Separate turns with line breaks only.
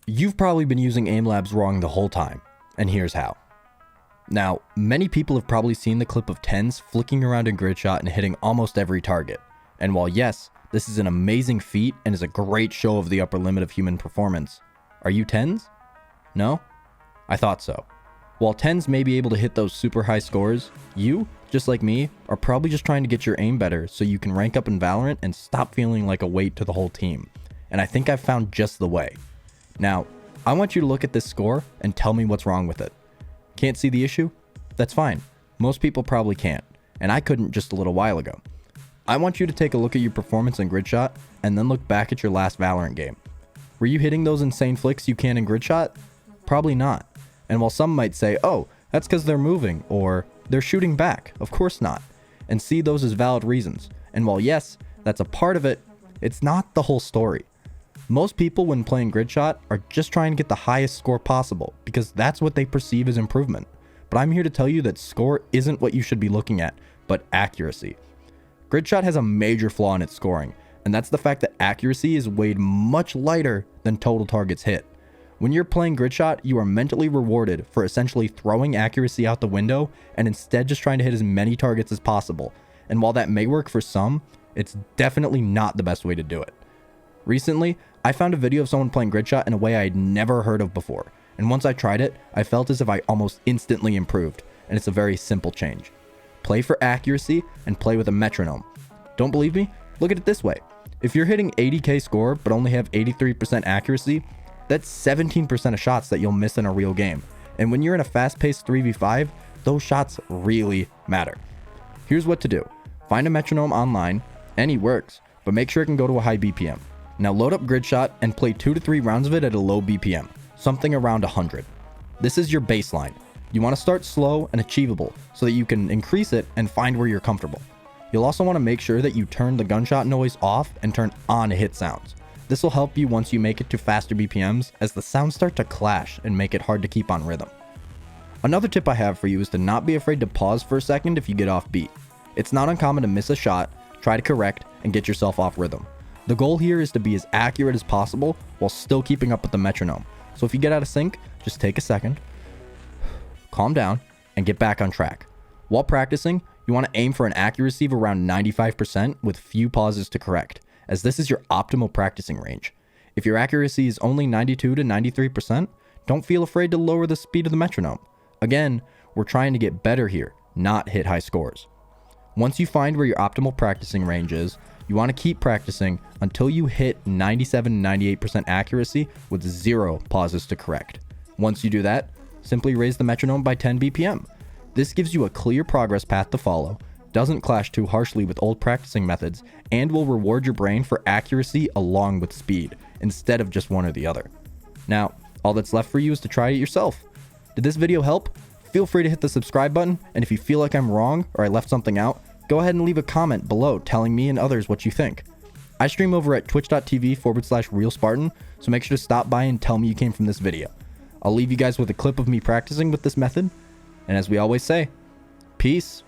You've probably been using aim labs wrong the whole time, and here's how. Now, many people have probably seen the clip of 10s flicking around in gridshot and hitting almost every target. And while yes, this is an amazing feat and is a great show of the upper limit of human performance, are you 10s? No? I thought so. While 10s may be able to hit those super high scores, you, just like me, are probably just trying to get your aim better so you can rank up in Valorant and stop feeling like a weight to the whole team. And I think I've found just the way. Now, I want you to look at this score and tell me what's wrong with it. Can't see the issue? That's fine. Most people probably can't, and I couldn't just a little while ago. I want you to take a look at your performance in gridshot and then look back at your last Valorant game. Were you hitting those insane flicks you can in gridshot? Probably not. And while some might say, oh, that's because they're moving, or they're shooting back, of course not, and see those as valid reasons. And while yes, that's a part of it, it's not the whole story. Most people when playing gridshot are just trying to get the highest score possible because that's what they perceive as improvement. But I'm here to tell you that score isn't what you should be looking at, but accuracy. Gridshot has a major flaw in its scoring, and that's the fact that accuracy is weighed much lighter than total targets hit. When you're playing gridshot, you are mentally rewarded for essentially throwing accuracy out the window and instead just trying to hit as many targets as possible. And while that may work for some, it's definitely not the best way to do it. Recently, I found a video of someone playing gridshot in a way I had never heard of before, and once I tried it, I felt as if I almost instantly improved, and it's a very simple change. Play for accuracy and play with a metronome. Don't believe me? Look at it this way. If you're hitting 80k score but only have 83% accuracy, that's 17% of shots that you'll miss in a real game. And when you're in a fast-paced 3v5, those shots really matter. Here's what to do. Find a metronome online, any works, but make sure it can go to a high BPM. Now load up gridshot and play 2 to 3 rounds of it at a low BPM, something around 100. This is your baseline. You want to start slow and achievable so that you can increase it and find where you're comfortable. You'll also want to make sure that you turn the gunshot noise off and turn on hit sounds. This will help you once you make it to faster BPMs as the sounds start to clash and make it hard to keep on rhythm. Another tip I have for you is to not be afraid to pause for a second if you get off beat. It's not uncommon to miss a shot, try to correct, and get yourself off rhythm. The goal here is to be as accurate as possible while still keeping up with the metronome. So if you get out of sync, just take a second, calm down, and get back on track. While practicing, you want to aim for an accuracy of around 95% with few pauses to correct, as this is your optimal practicing range. If your accuracy is only 92 to 93%, don't feel afraid to lower the speed of the metronome. Again, we're trying to get better here, not hit high scores. Once you find where your optimal practicing range is, you want to keep practicing until you hit 97-98% accuracy with 0 pauses to correct. Once you do that, simply raise the metronome by 10 BPM. This gives you a clear progress path to follow, doesn't clash too harshly with old practicing methods, and will reward your brain for accuracy along with speed, instead of just one or the other. Now, all that's left for you is to try it yourself. Did this video help? Feel free to hit the subscribe button, and if you feel like I'm wrong or I left something out, go ahead and leave a comment below telling me and others what you think. I stream over at twitch.tv/RealSpartan, so make sure to stop by and tell me you came from this video. I'll leave you guys with a clip of me practicing with this method, and as we always say, peace.